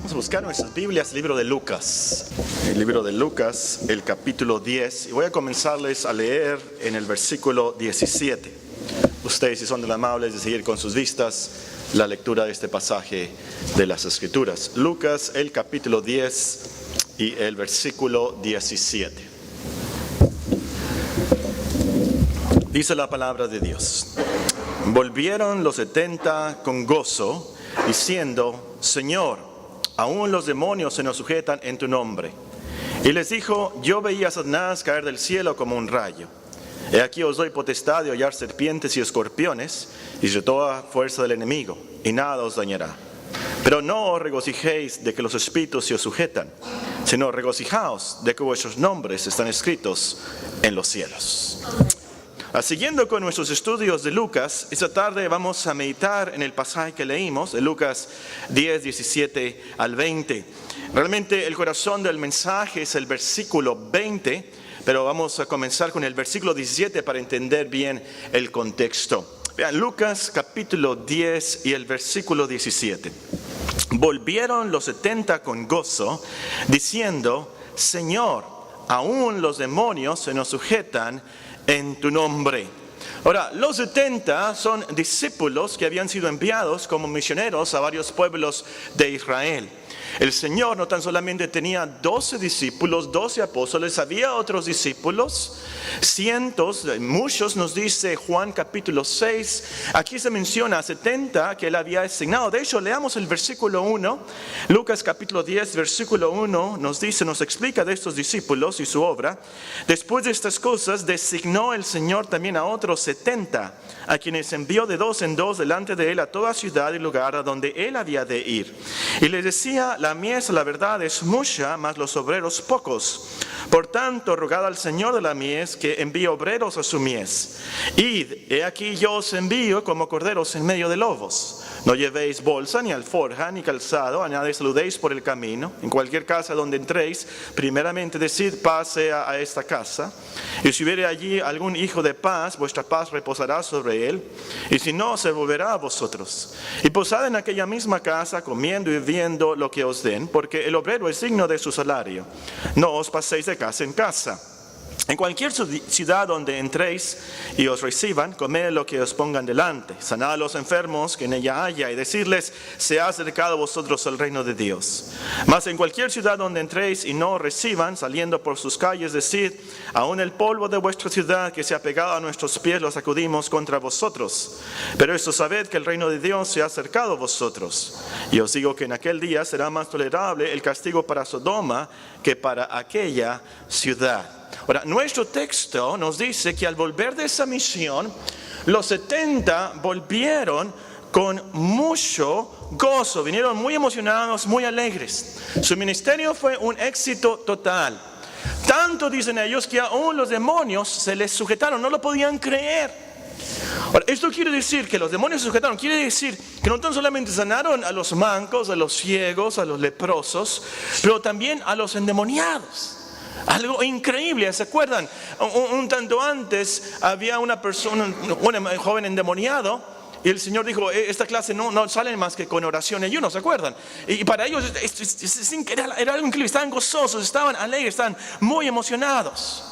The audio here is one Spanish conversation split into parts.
Vamos a buscar nuestras Biblias, el libro de Lucas. El libro de Lucas, el capítulo 10. Y voy a comenzarles a leer en el versículo 17. Ustedes, si son tan amables de seguir con sus vistas la lectura de este pasaje de las Escrituras. Lucas, el capítulo 10 y el versículo 17. Dice la palabra de Dios. Volvieron los 70 con gozo, diciendo: Señor, aún los demonios se nos sujetan en tu nombre. Y les dijo: yo veía a Satanás caer del cielo como un rayo. He aquí os doy potestad de hollar serpientes y escorpiones, y de toda fuerza del enemigo, y nada os dañará. Pero no os regocijéis de que los espíritus se os sujetan, sino regocijaos de que vuestros nombres están escritos en los cielos. Siguiendo con nuestros estudios de Lucas, esta tarde vamos a meditar en el pasaje que leímos, de Lucas 10, 17 al 20. Realmente el corazón del mensaje es el versículo 20, pero vamos a comenzar con el versículo 17 para entender bien el contexto. Vean, Lucas capítulo 10 y el versículo 17. Volvieron los 70 con gozo, diciendo: Señor, aún los demonios se nos sujetan en tu nombre. Ahora, los 70 son discípulos que habían sido enviados como misioneros a varios pueblos de Israel. El Señor no tan solamente tenía 12 discípulos, 12 apóstoles, había otros discípulos, cientos, muchos, nos dice Juan capítulo 6. Aquí se menciona 70 que él había asignado. De hecho, leamos el versículo 1, Lucas capítulo 10, versículo 1, nos explica de estos discípulos y su obra. Después de estas cosas, designó el Señor también a otros 70, a quienes envió de dos en dos delante de él a toda ciudad y lugar a donde él había de ir. Y les decía: la mies, la verdad, es mucha, mas los obreros pocos. Por tanto, rogad al Señor de la mies que envíe obreros a su mies. Id, he aquí yo os envío como corderos en medio de lobos. No llevéis bolsa, ni alforja, ni calzado, a nadie saludéis por el camino. En cualquier casa donde entréis, primeramente decid: paz sea a esta casa. Y si hubiere allí algún hijo de paz, vuestra paz reposará sobre él. Y si no, se volverá a vosotros. Y posad en aquella misma casa, comiendo y viendo lo que os den, porque el obrero es digno de su salario. No os paséis de casa en casa. En cualquier ciudad donde entréis y os reciban, comed lo que os pongan delante. Sanad a los enfermos que en ella haya, y decirles: se ha acercado a vosotros el reino de Dios. Mas en cualquier ciudad donde entréis y no os reciban, saliendo por sus calles, decid: aún el polvo de vuestra ciudad que se ha pegado a nuestros pies lo sacudimos contra vosotros. Pero esto sabed, que el reino de Dios se ha acercado a vosotros. Y os digo que en aquel día será más tolerable el castigo para Sodoma que para aquella ciudad. Ahora, nuestro texto nos dice que al volver de esa misión, los 70 volvieron con mucho gozo, vinieron muy emocionados, muy alegres. Su ministerio fue un éxito total. Tanto dicen ellos que aún los demonios se les sujetaron, no lo podían creer. Ahora, esto quiere decir que los demonios se sujetaron, quiere decir que no tan solamente sanaron a los mancos, a los ciegos, a los leprosos, pero también a los endemoniados. Algo increíble, ¿se acuerdan? Un tanto antes había una persona, un joven endemoniado, y el Señor dijo: esta clase no sale más que con oración y ayuno, ¿se acuerdan? Y para ellos era algo increíble, estaban gozosos, estaban alegres, estaban muy emocionados.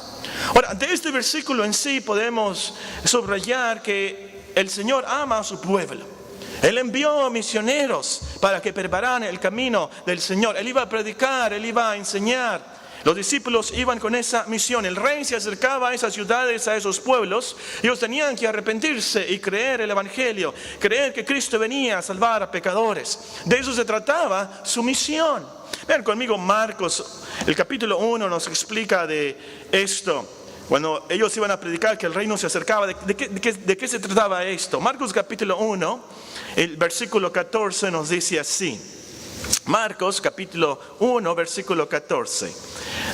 Ahora, de este versículo en sí podemos subrayar que el Señor ama a su pueblo. Él envió misioneros para que prepararan el camino del Señor. Él iba a predicar, Él iba a enseñar. Los discípulos iban con esa misión. El rey se acercaba a esas ciudades, a esos pueblos. Ellos tenían que arrepentirse y creer el evangelio, creer que Cristo venía a salvar a pecadores. De eso se trataba su misión. Vean conmigo Marcos, el capítulo 1 nos explica de esto. Cuando ellos iban a predicar que el reino se acercaba, ¿de qué se trataba esto? Marcos capítulo 1, el versículo 14 nos dice así. Marcos capítulo 1, versículo 14.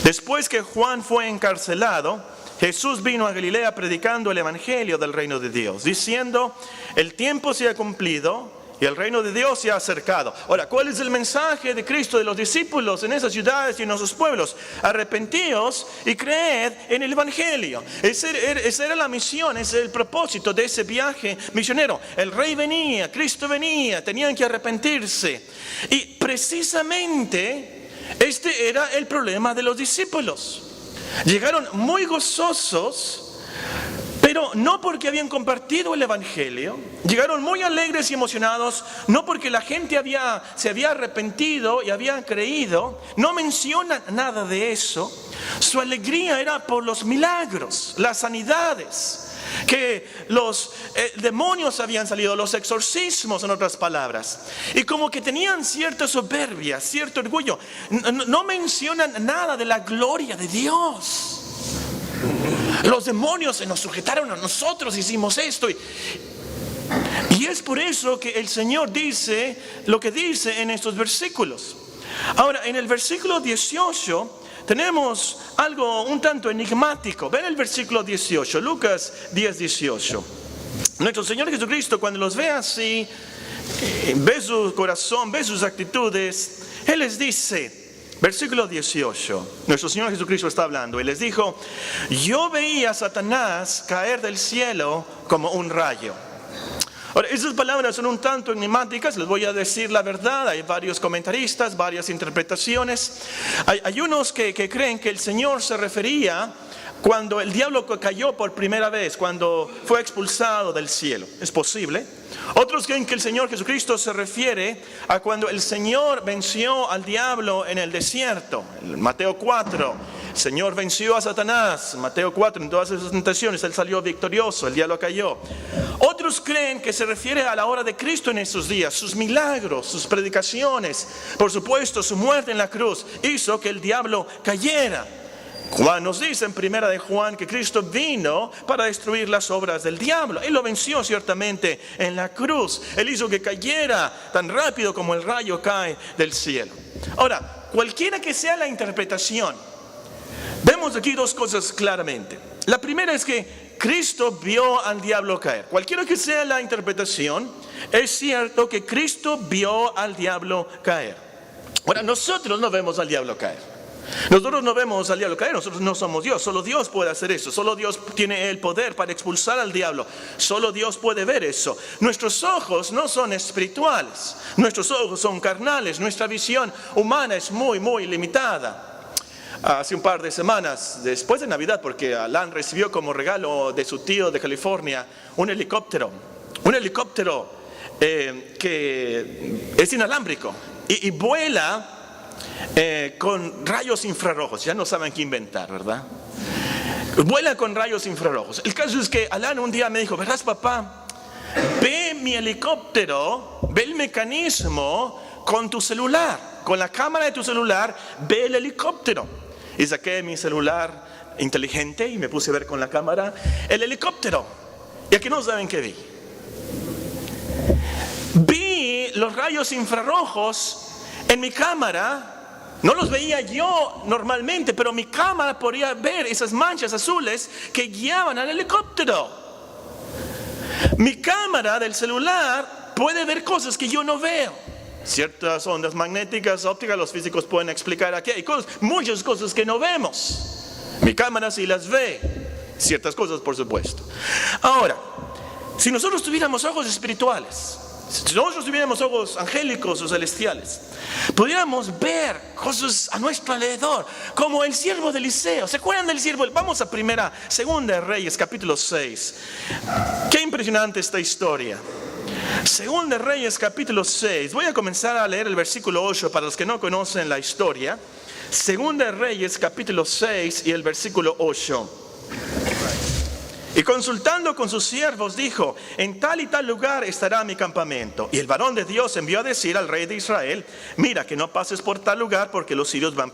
Después que Juan fue encarcelado, Jesús vino a Galilea predicando el evangelio del reino de Dios, diciendo: el tiempo se ha cumplido y el reino de Dios se ha acercado. Ahora, ¿cuál es el mensaje de Cristo de los discípulos en esas ciudades y en esos pueblos? Arrepentíos y creed en el Evangelio. Esa era la misión, ese es el propósito de ese viaje misionero. El rey venía, Cristo venía, tenían que arrepentirse. Y precisamente este era el problema de los discípulos. Llegaron muy gozosos, pero no porque habían compartido el Evangelio. Llegaron muy alegres y emocionados, no porque la gente se había arrepentido y había creído. No mencionan nada de eso. Su alegría era por los milagros, las sanidades, que los demonios habían salido, los exorcismos, en otras palabras. Y como que tenían cierta soberbia, cierto orgullo. No mencionan nada de la gloria de Dios. Los demonios se nos sujetaron a nosotros, hicimos esto. Y es por eso que el Señor dice lo que dice en estos versículos. Ahora, en el versículo 18 tenemos algo un tanto enigmático. Ven el versículo 18, Lucas 10:18. Nuestro Señor Jesucristo, cuando los ve así, ve su corazón, ve sus actitudes, Él les dice, versículo 18, nuestro Señor Jesucristo está hablando y les dijo: yo veía a Satanás caer del cielo como un rayo. Ahora, esas palabras son un tanto enigmáticas, les voy a decir la verdad. Hay varios comentaristas, varias interpretaciones. Hay unos que creen que el Señor se refería cuando el diablo cayó por primera vez, cuando fue expulsado del cielo. Es posible. Otros creen que el Señor Jesucristo se refiere a cuando el Señor venció al diablo en el desierto. En Mateo 4, el Señor venció a Satanás. Mateo 4, en todas esas tentaciones, Él salió victorioso, el diablo cayó. Otros creen que se refiere a la obra de Cristo en esos días. Sus milagros, sus predicaciones, por supuesto, su muerte en la cruz hizo que el diablo cayera. Juan nos dice en primera de Juan que Cristo vino para destruir las obras del diablo. Él lo venció ciertamente en la cruz. Él hizo que cayera tan rápido como el rayo cae del cielo. Ahora, cualquiera que sea la interpretación, vemos aquí dos cosas claramente. La primera es que Cristo vio al diablo caer. Cualquiera que sea la interpretación, es cierto que Cristo vio al diablo caer. Ahora, nosotros no vemos al diablo caer. Nosotros no vemos al diablo caer, nosotros no somos Dios. Solo Dios puede hacer eso. Solo Dios tiene el poder para expulsar al diablo. Solo Dios puede ver eso. Nuestros ojos no son espirituales. Nuestros ojos son carnales. Nuestra visión humana es muy, muy limitada. Hace un par de semanas, después de Navidad, porque Alan recibió como regalo de su tío de California un helicóptero. Un helicóptero que es inalámbrico y vuela con rayos infrarrojos. Ya no saben qué inventar, ¿verdad? Vuela con rayos infrarrojos. El caso es que Alan un día me dijo: ¿verdad, papá? Ve mi helicóptero, ve el mecanismo con tu celular, con la cámara de tu celular, ve el helicóptero. Y saqué mi celular inteligente y me puse a ver con la cámara el helicóptero. Y aquí no saben qué vi. Vi los rayos infrarrojos en mi cámara. No los veía yo normalmente, pero mi cámara podía ver esas manchas azules que guiaban al helicóptero. Mi cámara del celular puede ver cosas que yo no veo. Ciertas ondas magnéticas, ópticas, los físicos pueden explicar aquí. Hay muchas cosas que no vemos. Mi cámara sí las ve. Ciertas cosas, por supuesto. Ahora, si nosotros tuviéramos ojos espirituales, si nosotros tuviéramos ojos angélicos o celestiales, pudiéramos ver cosas a nuestro alrededor, como el siervo de Eliseo. ¿Se acuerdan del siervo? Vamos a Segunda de Reyes, capítulo 6. Qué impresionante esta historia. Segunda de Reyes, capítulo 6. Voy a comenzar a leer el versículo 8 para los que no conocen la historia. Segunda de Reyes, capítulo 6 y el versículo 8. Y consultando con sus siervos dijo: en tal y tal lugar estará mi campamento. Y el varón de Dios envió a decir al rey de Israel: mira que no pases por tal lugar, porque los sirios van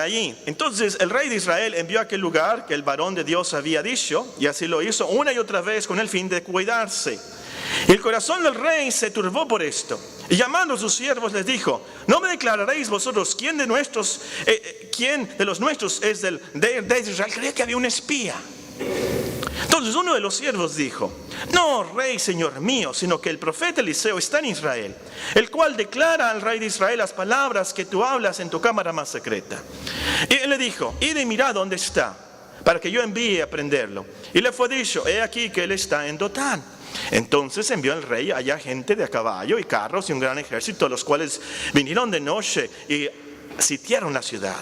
allí. Entonces el rey de Israel envió a aquel lugar que el varón de Dios había dicho, y así lo hizo una y otra vez con el fin de cuidarse. Y el corazón del rey se turbó por esto, y llamando a sus siervos les dijo: ¿no me declararéis vosotros quién de los nuestros es de Israel? Creía que había un espía. Entonces uno de los siervos dijo: no, rey, señor mío, sino que el profeta Eliseo está en Israel, el cual declara al rey de Israel las palabras que tú hablas en tu cámara más secreta. Y él le dijo: id y mirad dónde está, para que yo envíe a prenderlo. Y le fue dicho: he aquí que él está en Dotán. Entonces envió el rey allá gente de a caballo y carros y un gran ejército, los cuales vinieron de noche y sitiaron la ciudad.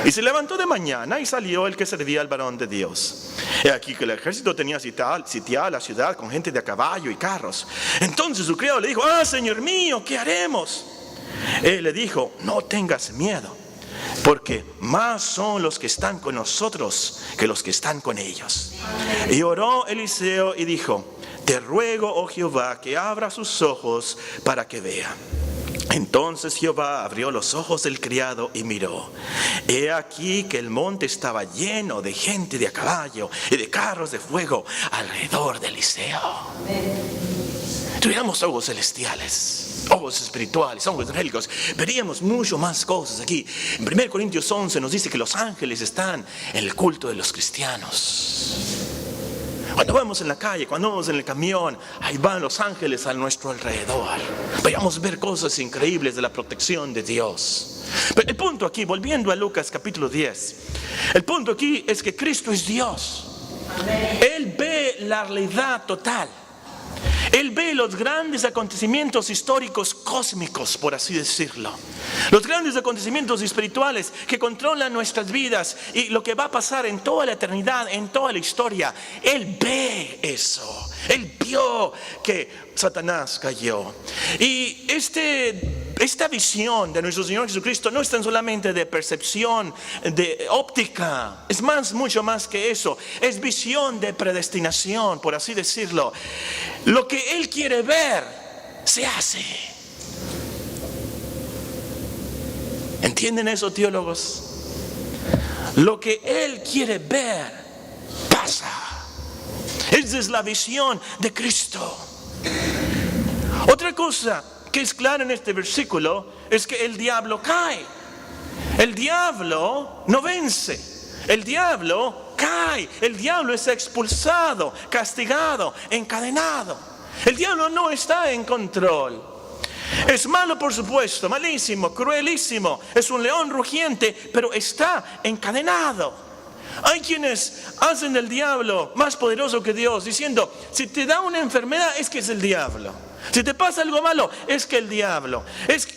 Y se levantó de mañana y salió el que servía al varón de Dios. He aquí que el ejército tenía sitiada la ciudad con gente de a caballo y carros. Entonces su criado le dijo: señor mío, ¿qué haremos? Él le dijo: no tengas miedo, porque más son los que están con nosotros que los que están con ellos. Y oró Eliseo y dijo: te ruego, oh Jehová, que abra sus ojos para que vea. Entonces Jehová abrió los ojos del criado y miró. He aquí que el monte estaba lleno de gente de a caballo y de carros de fuego alrededor de Eliseo. Tuviéramos ojos celestiales, ojos espirituales, ojos angélicos, veríamos mucho más cosas aquí. En 1 Corintios 11 nos dice que los ángeles están en el culto de los cristianos. Cuando vamos en la calle, cuando vamos en el camión, ahí van los ángeles a nuestro alrededor. Vayamos a ver cosas increíbles de la protección de Dios. Pero el punto aquí, volviendo a Lucas capítulo 10, el punto aquí es que Cristo es Dios. Él ve la realidad total. Él ve los grandes acontecimientos históricos cósmicos, por así decirlo. Los grandes acontecimientos espirituales que controlan nuestras vidas y lo que va a pasar en toda la eternidad, en toda la historia. Él ve eso. Él vio que Satanás cayó. Y esta visión de nuestro Señor Jesucristo no es tan solamente de percepción, de óptica. Es mucho más que eso. Es visión de predestinación, por así decirlo. Lo que Él quiere ver, se hace. ¿Entienden eso, teólogos? Lo que Él quiere ver, pasa. Esa es la visión de Cristo. Otra cosa que es clara en este versículo es que el diablo cae. El diablo no vence. El diablo cae. El diablo es expulsado, castigado, encadenado. El diablo no está en control. Es malo, por supuesto, malísimo, cruelísimo. Es un león rugiente, pero está encadenado. Hay quienes hacen del diablo más poderoso que Dios, diciendo: si te da una enfermedad, es que es el diablo. Si te pasa algo malo, es que el diablo. Es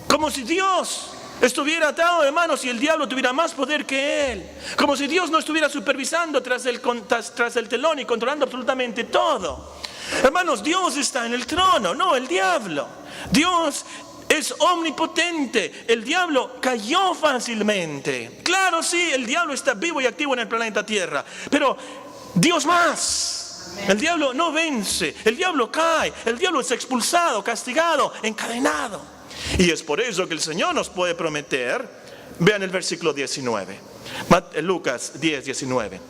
como si Dios estuviera atado de manos y el diablo tuviera más poder que él. Como si Dios no estuviera supervisando tras el telón y controlando absolutamente todo. Hermanos, Dios está en el trono, no el diablo. Dios es omnipotente. El diablo cayó fácilmente. Claro, sí, el diablo está vivo y activo en el planeta Tierra, pero Dios más. El diablo no vence. El diablo cae. El diablo es expulsado, castigado, encadenado. Y es por eso que el Señor nos puede prometer. Vean el versículo 19, Lucas 10, 19.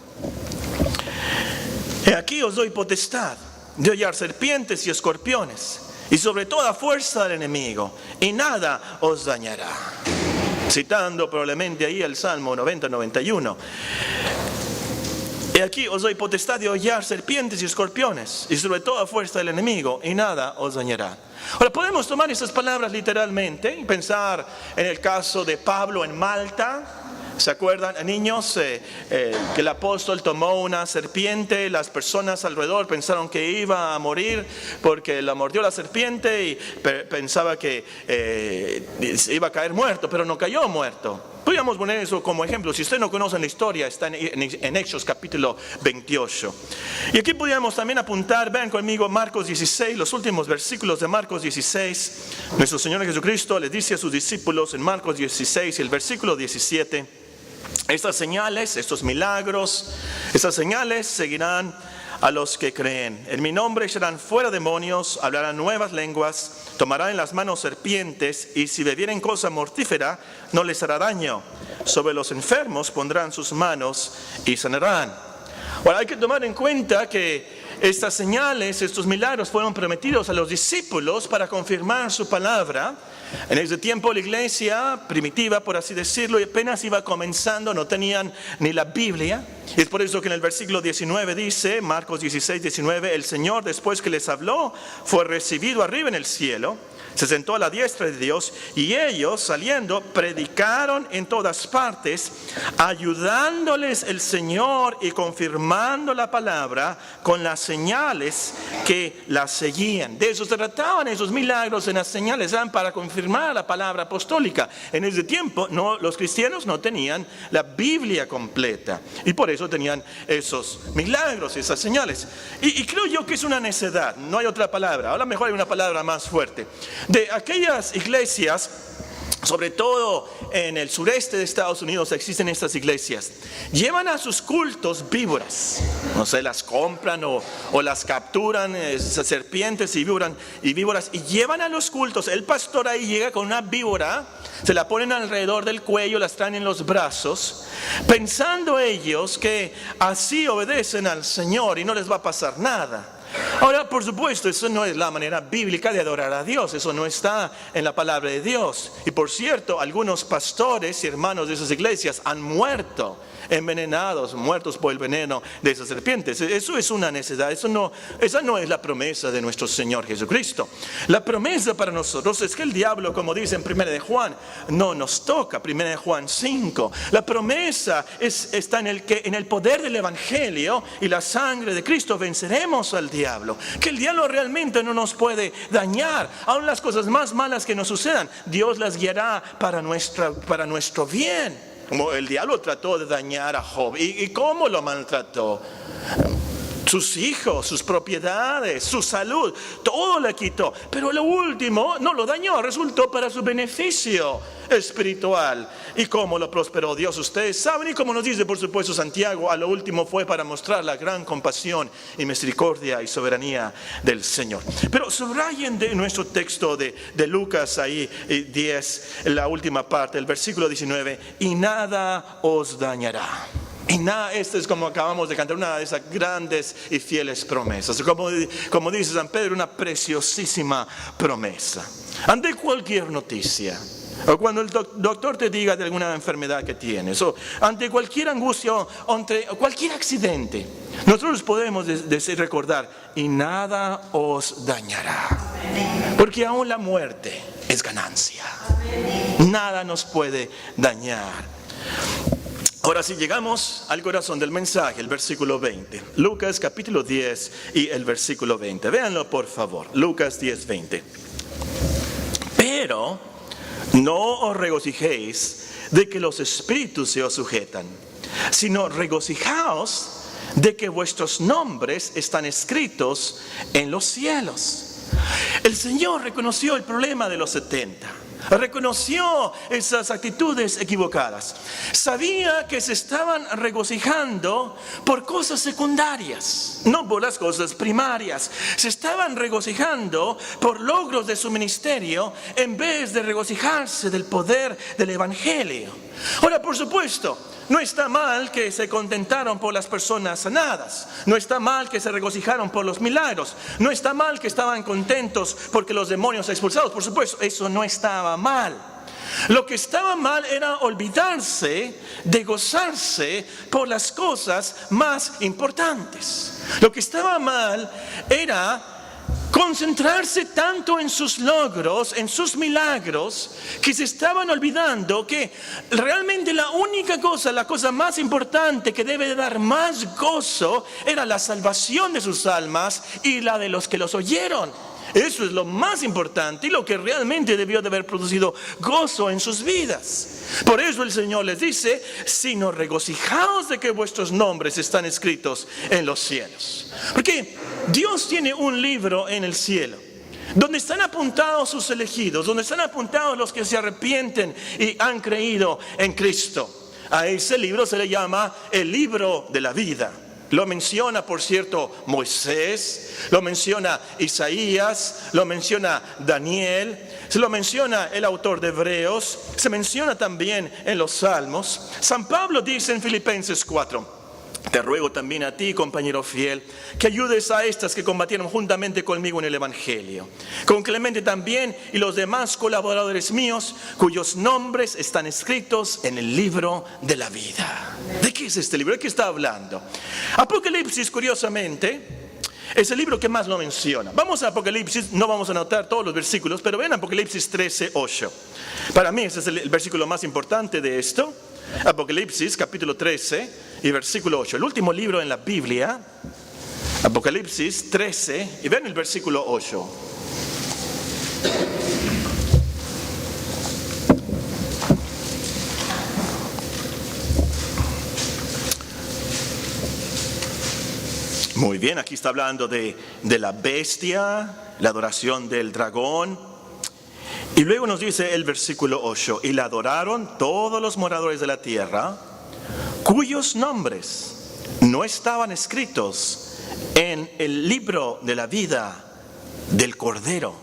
He aquí os doy potestad de hollar serpientes y escorpiones, y sobre toda fuerza del enemigo, y nada os dañará. Citando probablemente ahí el Salmo 90-91. He aquí os doy potestad de hollar serpientes y escorpiones, y sobre toda fuerza del enemigo, y nada os dañará. Ahora podemos tomar esas palabras literalmente y pensar en el caso de Pablo en Malta. ¿Se acuerdan, niños, que el apóstol tomó una serpiente? Las personas alrededor pensaron que iba a morir porque la mordió la serpiente y pensaba que iba a caer muerto, pero no cayó muerto. Podríamos poner eso como ejemplo. Si ustedes no conocen la historia, está en Hechos capítulo 28. Y aquí podríamos también apuntar, vean conmigo Marcos 16, los últimos versículos de Marcos 16. Nuestro Señor Jesucristo le dice a sus discípulos en Marcos 16, el versículo 17: estas señales, estos milagros, estas señales seguirán a los que creen. En mi nombre echarán fuera demonios, hablarán nuevas lenguas, tomarán en las manos serpientes, y si bebieren cosa mortífera no les hará daño. Sobre los enfermos pondrán sus manos y sanarán. Ahora hay que tomar en cuenta que estas señales, estos milagros fueron prometidos a los discípulos para confirmar su palabra. En ese tiempo la iglesia primitiva, por así decirlo, apenas iba comenzando, no tenían ni la Biblia. Y es por eso que en el versículo 19 dice, Marcos 16, 19, el Señor después que les habló fue recibido arriba en el cielo, se sentó a la diestra de Dios y ellos saliendo predicaron en todas partes, ayudándoles el Señor y confirmando la palabra con las señales que la seguían. De eso se trataban esos milagros, en las señales eran para confirmar la palabra apostólica. En ese tiempo los cristianos no tenían la Biblia completa y por eso tenían esos milagros, esas señales. Y creo yo que es una necedad, no hay otra palabra, a lo mejor hay una palabra más fuerte. De aquellas iglesias, sobre todo en el sureste de Estados Unidos existen estas iglesias, llevan a sus cultos víboras, no sé, las compran o las capturan, esas serpientes y víboras, y llevan a los cultos. El pastor ahí llega con una víbora, se la ponen alrededor del cuello, las traen en los brazos, pensando ellos que así obedecen al Señor y no les va a pasar nada. Ahora, por supuesto, eso no es la manera bíblica de adorar a Dios, eso no está en la palabra de Dios. Y por cierto, algunos pastores y hermanos de esas iglesias han muerto, envenenados, muertos por el veneno de esas serpientes. Eso es una necedad, esa no es la promesa de nuestro Señor Jesucristo. La promesa para nosotros es que el diablo, como dice en 1 de Juan, no nos toca, 1 de Juan 5. La promesa está en el poder del Evangelio y la sangre de Cristo venceremos al diablo. Que el diablo realmente no nos puede dañar. Aun las cosas más malas que nos sucedan, Dios las guiará para nuestro bien. Como el diablo trató de dañar a Job. ¿Y cómo lo maltrató? Sus hijos, sus propiedades, su salud, todo le quitó. Pero lo último no lo dañó, resultó para su beneficio espiritual. ¿Y cómo lo prosperó Dios? Ustedes saben, y como nos dice por supuesto Santiago, a lo último fue para mostrar la gran compasión y misericordia y soberanía del Señor. Pero subrayen de nuestro texto de Lucas ahí 10, la última parte, el versículo 19, y nada os dañará. Y nada, esto es como acabamos de cantar, una de esas grandes y fieles promesas. Como dice San Pedro, una preciosísima promesa. Ante cualquier noticia, o cuando el doctor te diga de alguna enfermedad que tienes, o ante cualquier angustia, o ante cualquier accidente, nosotros podemos recordar, y nada os dañará. Porque aún la muerte es ganancia. Nada nos puede dañar. Ahora sí llegamos al corazón del mensaje, el versículo 20. Lucas capítulo 10 y el versículo 20. Véanlo por favor, Lucas 10, 20. Pero no os regocijéis de que los espíritus se os sujetan, sino regocijaos de que vuestros nombres están escritos en los cielos. El Señor reconoció el problema de los 70. Reconoció esas actitudes equivocadas. Sabía que se estaban regocijando por cosas secundarias, no por las cosas primarias. Se estaban regocijando por logros de su ministerio en vez de regocijarse del poder del Evangelio. Ahora, por supuesto, no está mal que se contentaron por las personas sanadas. No está mal que se regocijaron por los milagros. No está mal que estaban contentos porque los demonios expulsados. Por supuesto, eso no estaba mal. Lo que estaba mal era olvidarse de gozarse por las cosas más importantes. Lo que estaba mal era concentrarse tanto en sus logros, en sus milagros, que se estaban olvidando que realmente la única cosa, la cosa más importante que debe dar más gozo era la salvación de sus almas y la de los que los oyeron. Eso es lo más importante y lo que realmente debió de haber producido gozo en sus vidas. Por eso el Señor les dice, sino regocijaos de que vuestros nombres están escritos en los cielos. Porque Dios tiene un libro en el cielo, donde están apuntados sus elegidos, donde están apuntados los que se arrepienten y han creído en Cristo. A ese libro se le llama el libro de la vida. Lo menciona, por cierto, Moisés, lo menciona Isaías, lo menciona Daniel, se lo menciona el autor de Hebreos, se menciona también en los Salmos. San Pablo dice en Filipenses 4, Te ruego también a ti, compañero fiel, que ayudes a estas que combatieron juntamente conmigo en el Evangelio. Con Clemente también y los demás colaboradores míos, cuyos nombres están escritos en el libro de la vida. ¿De qué es este libro? ¿De qué está hablando? Apocalipsis, curiosamente, es el libro que más lo menciona. Vamos a Apocalipsis, no vamos a anotar todos los versículos, pero ven Apocalipsis 13:8. Para mí ese es el versículo más importante de esto. Apocalipsis capítulo 13 y versículo 8. El último libro en la Biblia, Apocalipsis 13, y ven el versículo 8. Muy bien, aquí está hablando de la bestia, la adoración del dragón. Y luego nos dice el versículo 8, y la adoraron todos los moradores de la tierra, cuyos nombres no estaban escritos en el libro de la vida del Cordero,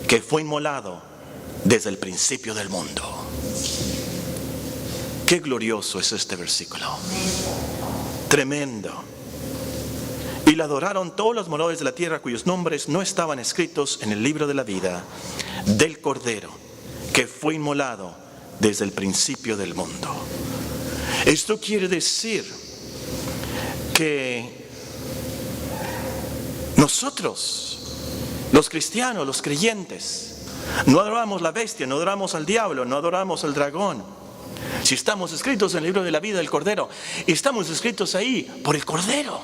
que fue inmolado desde el principio del mundo. Qué glorioso es este versículo. Tremendo. Y la adoraron todos los moradores de la tierra cuyos nombres no estaban escritos en el libro de la vida del Cordero, que fue inmolado desde el principio del mundo. Esto quiere decir que nosotros, los cristianos, los creyentes, no adoramos la bestia, no adoramos al diablo, no adoramos al dragón. Si estamos escritos en el libro de la vida del Cordero, y estamos escritos ahí por el Cordero,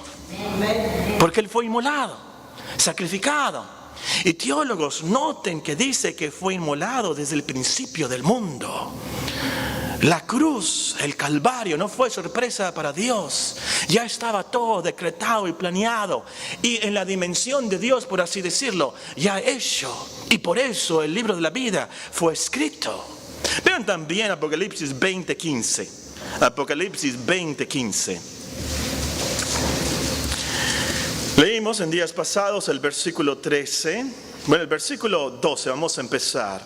porque Él fue inmolado, sacrificado. Y teólogos noten que dice que fue inmolado desde el principio del mundo. La cruz, el Calvario, no fue sorpresa para Dios. Ya estaba todo decretado y planeado. Y en la dimensión de Dios, por así decirlo, ya hecho. Y por eso el libro de la vida fue escrito. Vean también Apocalipsis 20:15. Apocalipsis 20:15. Leímos en días pasados el versículo 13. Bueno, el versículo 12, vamos a empezar.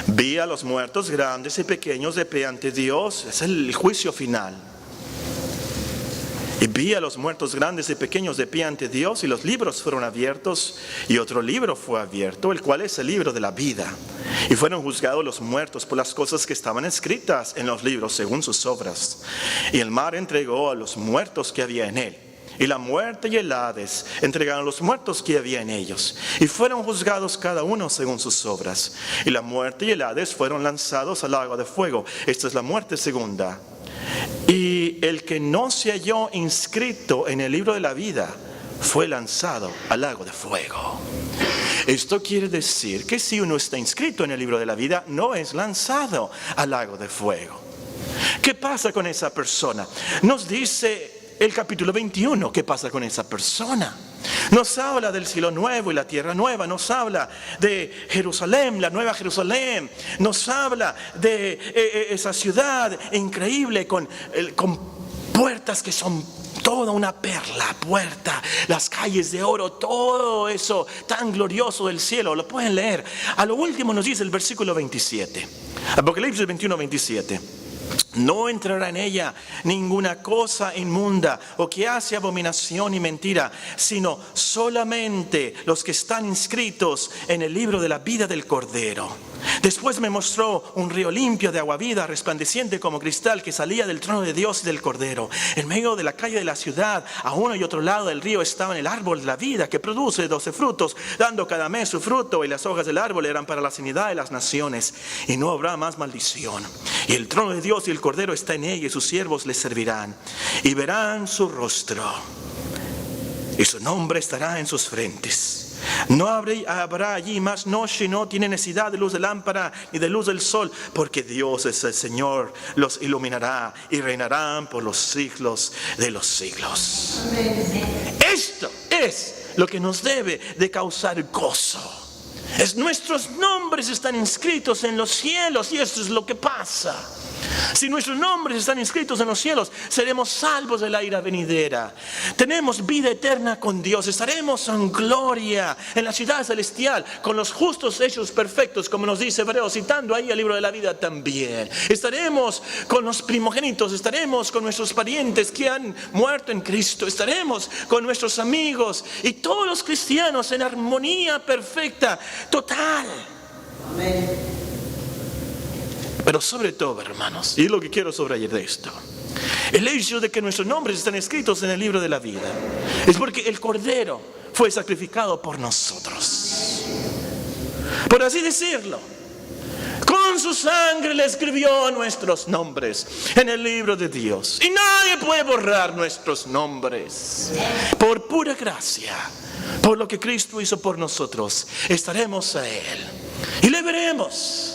Vi a los muertos grandes y pequeños de pie ante Dios. Es el juicio final. Y vi a los muertos grandes y pequeños de pie ante Dios, y los libros fueron abiertos, y otro libro fue abierto, el cual es el libro de la vida. Y fueron juzgados los muertos por las cosas que estaban escritas en los libros según sus obras. Y el mar entregó a los muertos que había en él. Y la muerte y el Hades entregaron los muertos que había en ellos, y fueron juzgados cada uno según sus obras. Y la muerte y el Hades fueron lanzados al lago de fuego. Esta es la muerte segunda. Y el que no se halló inscrito en el libro de la vida fue lanzado al lago de fuego. Esto quiere decir que si uno está inscrito en el libro de la vida, no es lanzado al lago de fuego. ¿Qué pasa con esa persona? Nos dice el capítulo 21, ¿qué pasa con esa persona? Nos habla del cielo nuevo y la tierra nueva, nos habla de Jerusalén, la nueva Jerusalén, nos habla de esa ciudad increíble con puertas que son toda una perla, puerta, las calles de oro, todo eso tan glorioso del cielo, lo pueden leer. A lo último nos dice el versículo 27, Apocalipsis 21:27. No entrará en ella ninguna cosa inmunda o que hace abominación y mentira, sino solamente los que están inscritos en el libro de la vida del Cordero. Después me mostró un río limpio de agua viva, resplandeciente como cristal, que salía del trono de Dios y del Cordero. En medio de la calle de la ciudad, a uno y otro lado del río, estaba el árbol de la vida, que produce 12 frutos, dando cada mes su fruto, y las hojas del árbol eran para la sanidad de las naciones, y no habrá más maldición. Y el trono de Dios y el Cordero está en ella, y sus siervos le servirán, y verán su rostro, y su nombre estará en sus frentes. No habrá allí más noche, no tiene necesidad de luz de lámpara ni de luz del sol, porque Dios es el Señor, los iluminará y reinarán por los siglos de los siglos. Esto es lo que nos debe de causar gozo. Nuestros nombres están inscritos en los cielos, y esto es lo que pasa. Si nuestros nombres están inscritos en los cielos, seremos salvos de la ira venidera. Tenemos vida eterna con Dios. Estaremos en gloria en la ciudad celestial con los justos hechos perfectos, como nos dice Hebreos, citando ahí el libro de la vida también. Estaremos con los primogénitos, estaremos con nuestros parientes que han muerto en Cristo, estaremos con nuestros amigos y todos los cristianos en armonía perfecta, total. Amén. Pero sobre todo, hermanos, y es lo que quiero subrayar de esto, el hecho de que nuestros nombres están escritos en el libro de la vida es porque el Cordero fue sacrificado por nosotros. Por así decirlo, con su sangre le escribió nuestros nombres en el libro de Dios. Y nadie puede borrar nuestros nombres. Por pura gracia, por lo que Cristo hizo por nosotros, estaremos a Él y le veremos.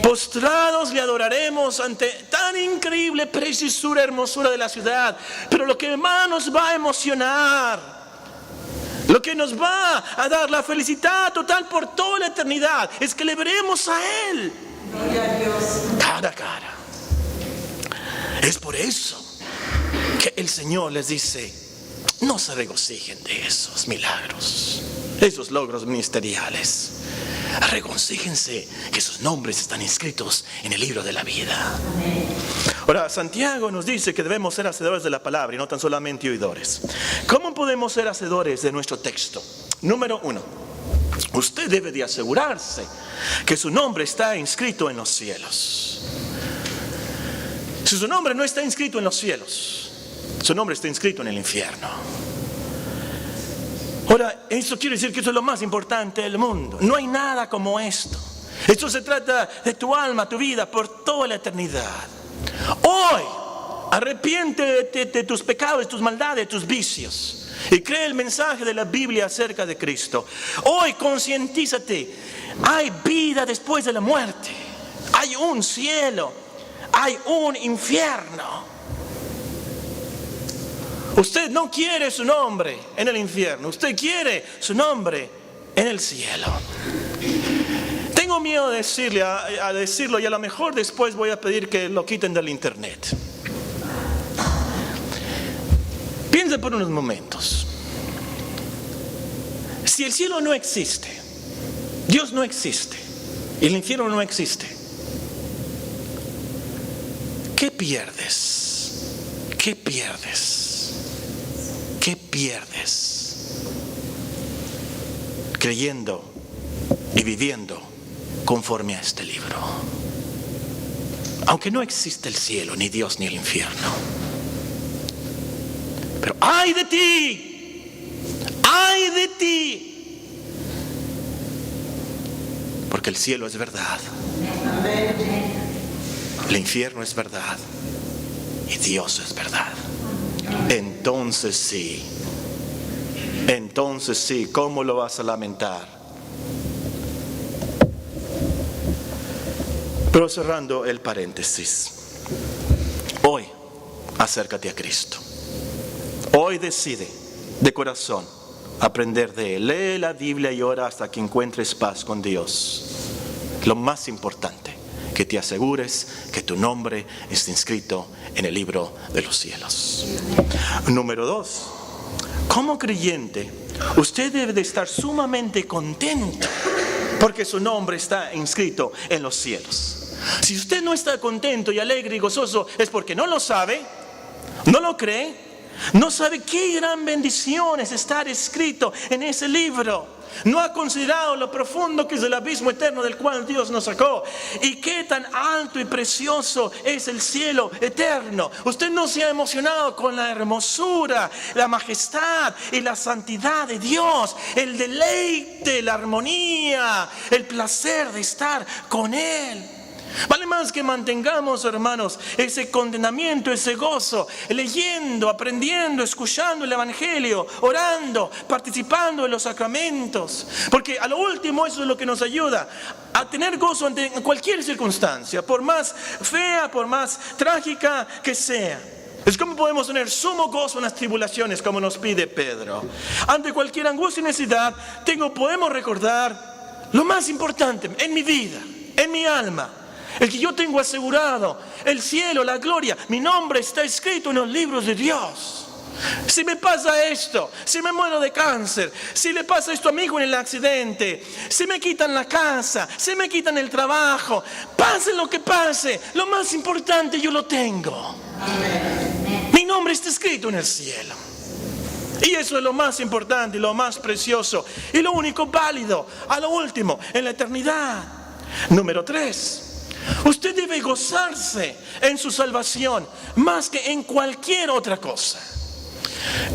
Postrados le adoraremos ante tan increíble preciosura, hermosura de la ciudad. Pero lo que más nos va a emocionar, lo que nos va a dar la felicidad total por toda la eternidad, es que le veremos a Él cara a cara. Es por eso que el Señor les dice: no se regocijen de esos milagros, esos logros ministeriales. Regocíjense que sus nombres están inscritos en el libro de la vida. Ahora, Santiago nos dice que debemos ser hacedores de la palabra y no tan solamente oidores. ¿Cómo podemos ser hacedores de nuestro texto? Número 1, usted debe de asegurarse que su nombre está inscrito en los cielos. Si su nombre no está inscrito en los cielos, su nombre está inscrito en el infierno. Ahora, eso quiere decir que eso es lo más importante del mundo. No hay nada como esto. Esto se trata de tu alma, tu vida, por toda la eternidad. Hoy, arrepiéntete de tus pecados, de tus maldades, de tus vicios, y cree el mensaje de la Biblia acerca de Cristo. Hoy, concientízate. Hay vida después de la muerte. Hay un cielo. Hay un infierno. Usted no quiere su nombre en el infierno. Usted quiere su nombre en el cielo. Tengo miedo de decirlo y a lo mejor después voy a pedir que lo quiten del internet. Piense por unos momentos. Si el cielo no existe, Dios no existe y el infierno no existe, ¿qué pierdes? ¿Qué pierdes? ¿Qué pierdes creyendo y viviendo conforme a este libro? Aunque no existe el cielo, ni Dios, ni el infierno. Pero ¡ay de ti! ¡Ay de ti! Porque el cielo es verdad. El infierno es verdad. Y Dios es verdad. Entonces sí, ¿cómo lo vas a lamentar? Pero cerrando el paréntesis, hoy acércate a Cristo. Hoy decide de corazón aprender de Él. Lee la Biblia y ora hasta que encuentres paz con Dios. Lo más importante, que te asegures que tu nombre está inscrito en el libro de los cielos. Número 2, como creyente, usted debe de estar sumamente contento porque su nombre está inscrito en los cielos. Si usted no está contento y alegre y gozoso, es porque no lo sabe, no lo cree, no sabe qué gran bendición es estar escrito en ese libro. No ha considerado lo profundo que es el abismo eterno del cual Dios nos sacó, y qué tan alto y precioso es el cielo eterno. Usted no se ha emocionado con la hermosura, la majestad y la santidad de Dios, el deleite, la armonía, el placer de estar con Él. Vale más que mantengamos, hermanos, ese contentamiento, ese gozo, leyendo, aprendiendo, escuchando el Evangelio, orando, participando en los sacramentos. Porque a lo último eso es lo que nos ayuda a tener gozo ante cualquier circunstancia, por más fea, por más trágica que sea. Es como podemos tener sumo gozo en las tribulaciones, como nos pide Pedro. Ante cualquier angustia y necesidad, podemos recordar lo más importante en mi vida, en mi alma. el que yo tengo asegurado, el cielo, la gloria. Mi nombre está escrito en los libros de Dios. Si me pasa esto, si me muero de cáncer, si le pasa esto a mi hijo en el accidente, si me quitan la casa, si me quitan el trabajo, pase lo que pase, lo más importante yo lo tengo. Mi nombre está escrito en el cielo. Y eso es lo más importante y lo más precioso y lo único válido a lo último en la eternidad. Número 3. Usted debe gozarse en su salvación más que en cualquier otra cosa.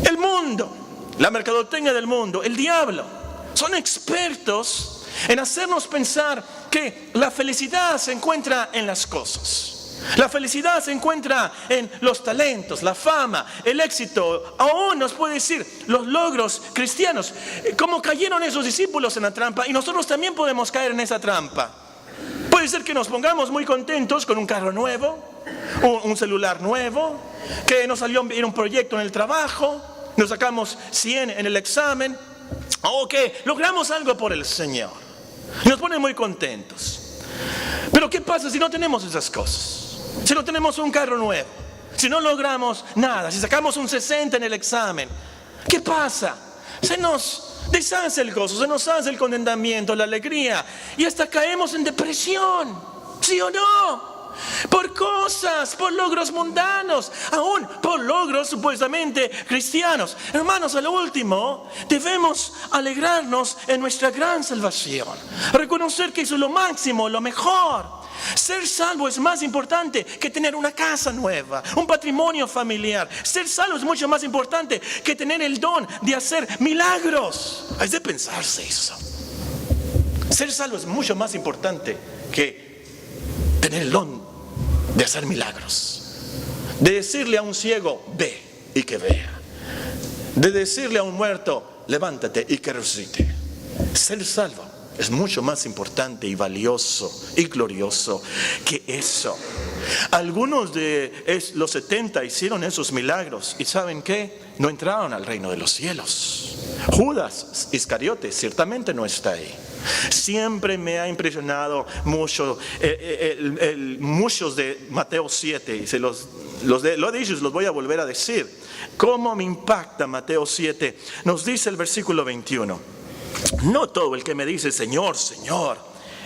El mundo, la mercadotecnia del mundo, el diablo, son expertos en hacernos pensar que la felicidad se encuentra en las cosas. La felicidad se encuentra en los talentos, la fama, el éxito. Aún nos puede decir los logros cristianos. Como cayeron esos discípulos en la trampa, y nosotros también podemos caer en esa trampa. Puede ser que nos pongamos muy contentos con un carro nuevo, un celular nuevo, que nos salió bien un proyecto en el trabajo, nos sacamos 100 en el examen, o que logramos algo por el Señor. Y nos pone muy contentos. Pero ¿qué pasa si no tenemos esas cosas? Si no tenemos un carro nuevo, si no logramos nada, si sacamos un 60 en el examen, ¿qué pasa? Se nos deshace el gozo, se nos hace el contentamiento, la alegría, y hasta caemos en depresión, ¿sí o no? Por cosas, por logros mundanos, aún por logros supuestamente cristianos. Hermanos, a lo último, debemos alegrarnos en nuestra gran salvación, reconocer que eso es lo máximo, lo mejor. Ser salvo es más importante que tener una casa nueva, un patrimonio familiar. Ser salvo es mucho más importante que tener el don de hacer milagros. Hay de pensarse eso. Ser salvo es mucho más importante que tener el don de hacer milagros. De decirle a un ciego, ve y que vea. De decirle a un muerto, levántate y que resucite. Ser salvo es mucho más importante y valioso y glorioso que eso. Algunos de los 70 hicieron esos milagros y ¿saben qué? No entraron al reino de los cielos. Judas Iscariote ciertamente no está ahí. Siempre me ha impresionado mucho muchos de Mateo 7 y lo he dicho y los voy a volver a decir. ¿Cómo me impacta Mateo 7? Nos dice el versículo 21. No todo el que me dice Señor, Señor,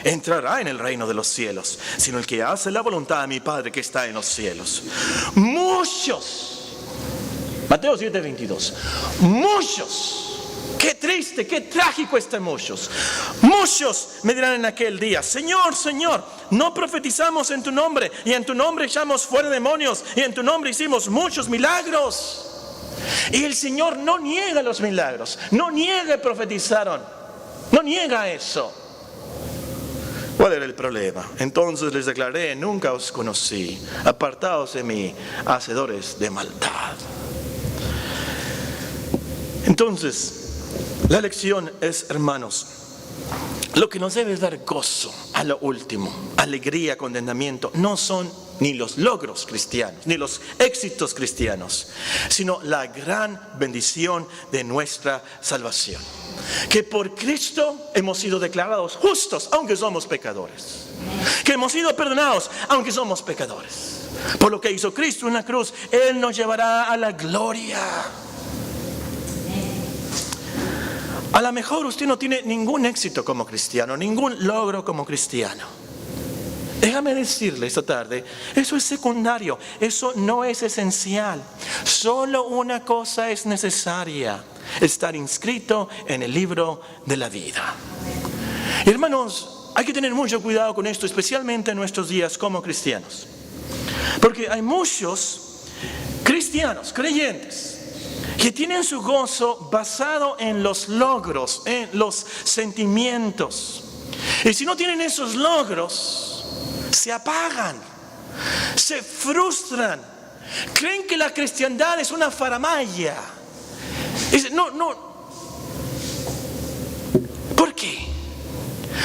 entrará en el reino de los cielos, sino el que hace la voluntad de mi Padre que está en los cielos. Muchos, Mateo 7:22, muchos, qué triste, qué trágico están muchos. Muchos me dirán en aquel día, Señor, Señor, no profetizamos en tu nombre, y en tu nombre echamos fuera demonios, y en tu nombre hicimos muchos milagros. Y el Señor no niega los milagros, no niega que profetizaron, no niega eso. ¿Cuál era el problema? Entonces les declaré, nunca os conocí, apartaos de mí, hacedores de maldad. Entonces, la lección es, hermanos, lo que nos debe dar gozo a lo último, alegría, contentamiento, no son ni los logros cristianos, ni los éxitos cristianos, sino la gran bendición de nuestra salvación. Que por Cristo hemos sido declarados justos, aunque somos pecadores. Que hemos sido perdonados, aunque somos pecadores. Por lo que hizo Cristo en la cruz, Él nos llevará a la gloria. A lo mejor usted no tiene ningún éxito como cristiano, ningún logro como cristiano. Déjame decirle esta tarde, eso es secundario, eso no es esencial. Solo una cosa es necesaria, estar inscrito en el libro de la vida. Hermanos, hay que tener mucho cuidado con esto, especialmente en nuestros días como cristianos. Porque hay muchos cristianos, creyentes, que tienen su gozo basado en los logros, en los sentimientos. Y si no tienen esos logros, se apagan, se frustran, creen que la cristiandad es una faramalla. Dicen, no. ¿Por qué?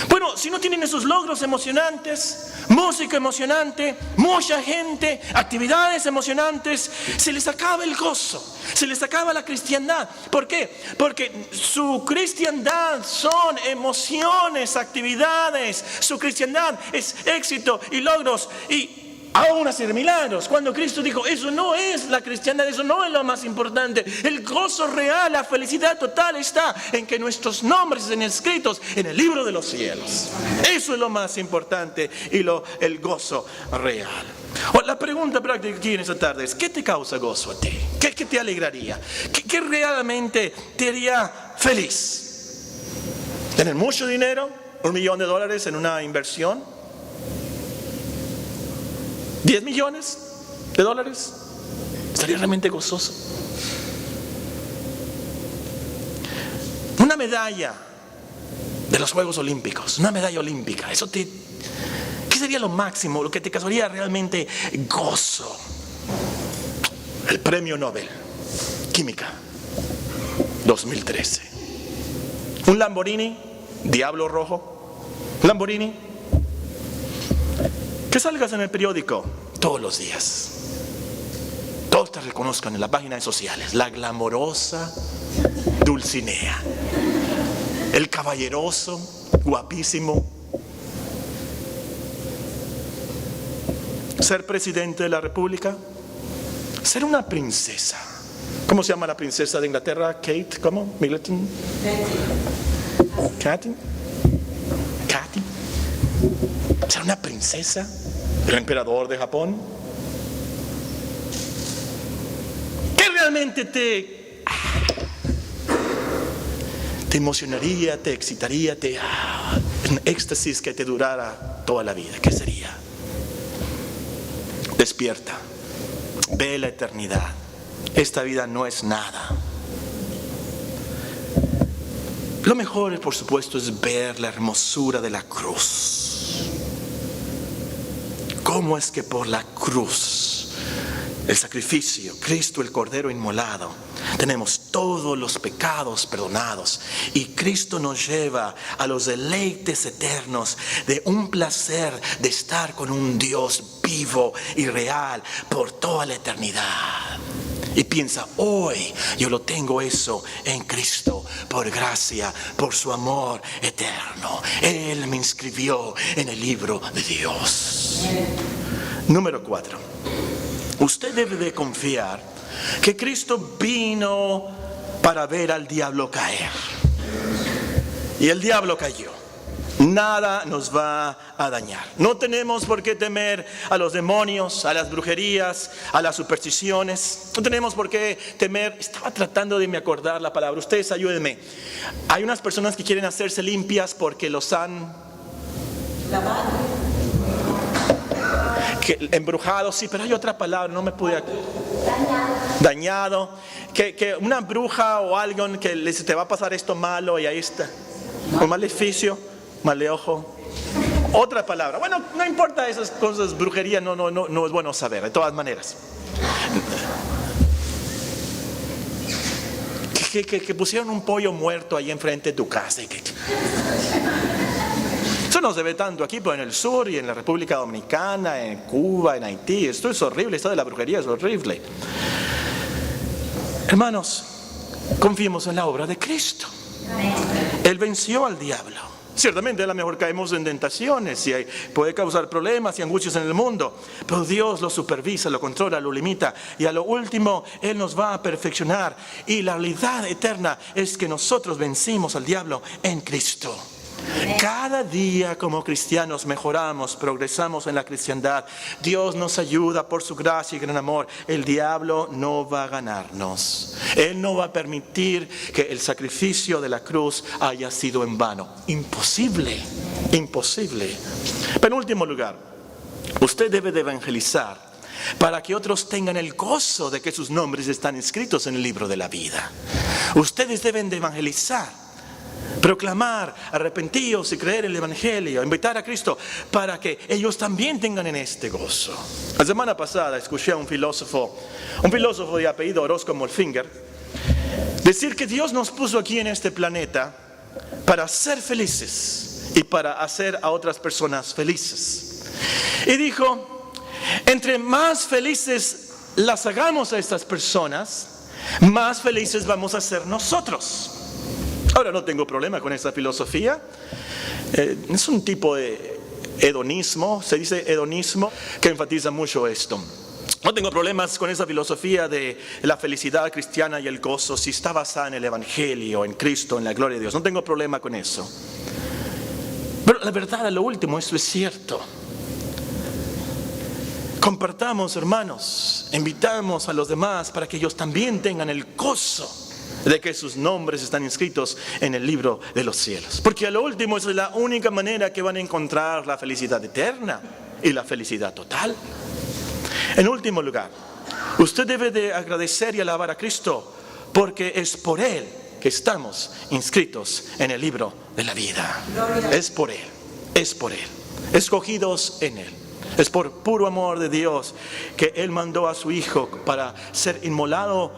Bueno, si no tienen esos logros emocionantes, música emocionante, mucha gente, actividades emocionantes, se les acaba el gozo, se les acaba la cristiandad. ¿Por qué? Porque su cristiandad son emociones, actividades, su cristiandad es éxito y logros y aún hacer milagros. Cuando Cristo dijo, eso no es la cristiandad, eso no es lo más importante. El gozo real, la felicidad total está en que nuestros nombres estén escritos en el libro de los cielos. Eso es lo más importante y el gozo real. La pregunta práctica aquí en esta tarde es, ¿qué te causa gozo a ti? ¿Qué te alegraría? ¿Qué realmente te haría feliz? ¿Tener mucho dinero? ¿$1 millón en una inversión? ¿10 millones de dólares? ¿Estaría realmente gozoso? Una medalla de los Juegos Olímpicos, una medalla olímpica, ¿qué sería lo máximo, lo que te causaría realmente gozo? El premio Nobel, Química, 2013. Un Lamborghini, Diablo Rojo, Lamborghini. Que salgas en el periódico todos los días. Todos te reconozcan en las páginas sociales. La glamorosa Dulcinea. El caballeroso, guapísimo. Ser presidente de la República. Ser una princesa. ¿Cómo se llama la princesa de Inglaterra? Kate, ¿cómo? Middleton. Katy. Ser una princesa. El emperador de Japón. ¿Qué realmente te emocionaría, te excitaría, un éxtasis que te durara toda la vida? ¿Qué sería? Despierta, ve la eternidad. Esta vida no es nada. Lo mejor, por supuesto, es ver la hermosura de la cruz. ¿Cómo es que por la cruz, el sacrificio, Cristo el Cordero inmolado, tenemos todos los pecados perdonados? Y Cristo nos lleva a los deleites eternos de un placer de estar con un Dios vivo y real por toda la eternidad. Y piensa, hoy yo lo tengo eso en Cristo, por gracia, por su amor eterno. Él me inscribió en el libro de Dios. Número 4. Usted debe de confiar que Cristo vino para ver al diablo caer. Y el diablo cayó. Nada nos va a dañar. No tenemos por qué temer a los demonios, a las brujerías, a las supersticiones. No tenemos por qué temer. Estaba tratando de me acordar la palabra. Ustedes ayúdenme. Hay unas personas que quieren hacerse limpias porque los han embrujado. Sí, pero hay otra palabra. No me pude. Dañado. Que una bruja o alguien que te va a pasar esto malo y ahí está. Un maleficio. Maleojo, otra palabra. Bueno, no importa esas cosas, brujería no es bueno saber, de todas maneras. Que pusieron un pollo muerto ahí enfrente de tu casa. Eso no se ve tanto aquí, pero en el sur y en la República Dominicana, en Cuba, en Haití. Esto es horrible, esto de la brujería es horrible. Hermanos, confiemos en la obra de Cristo. Él venció al diablo. Ciertamente a lo mejor caemos en tentaciones y puede causar problemas y angustias en el mundo, pero Dios lo supervisa, lo controla, lo limita y a lo último Él nos va a perfeccionar, y la realidad eterna es que nosotros vencimos al diablo en Cristo. Cada día como cristianos mejoramos, progresamos en la cristiandad. Dios nos ayuda por su gracia y gran amor. El diablo no va a ganarnos. Él no va a permitir que el sacrificio de la cruz haya sido en vano. Imposible, imposible. Penúltimo lugar, usted debe de evangelizar para que otros tengan el gozo de que sus nombres están escritos en el libro de la vida. Ustedes deben de evangelizar, proclamar, arrepentíos y creer en el Evangelio, invitar a Cristo para que ellos también tengan en este gozo. La semana pasada escuché a un filósofo de apellido Orozco Molfinger, decir que Dios nos puso aquí en este planeta para ser felices y para hacer a otras personas felices. Y dijo, entre más felices las hagamos a estas personas, más felices vamos a ser nosotros. Ahora, no tengo problema con esta filosofía. Es un tipo de hedonismo, se dice hedonismo, que enfatiza mucho esto. No tengo problemas con esa filosofía de la felicidad cristiana y el gozo si está basada en el Evangelio, en Cristo, en la gloria de Dios. No tengo problema con eso. Pero la verdad, a lo último, eso es cierto. Compartamos, hermanos, invitamos a los demás para que ellos también tengan el gozo de que sus nombres están inscritos en el libro de los cielos. Porque a lo último, esa es la única manera que van a encontrar la felicidad eterna y la felicidad total. En último lugar, usted debe de agradecer y alabar a Cristo, porque es por Él que estamos inscritos en el libro de la vida. Es por Él, escogidos en Él. Es por puro amor de Dios que Él mandó a su Hijo para ser inmolado,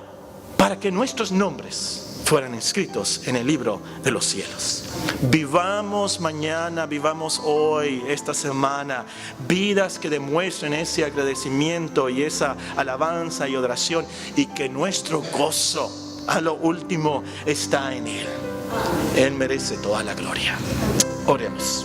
para que nuestros nombres fueran inscritos en el libro de los cielos. Vivamos mañana, vivamos hoy, esta semana, vidas que demuestren ese agradecimiento y esa alabanza y adoración, y que nuestro gozo a lo último está en Él. Él merece toda la gloria. Oremos.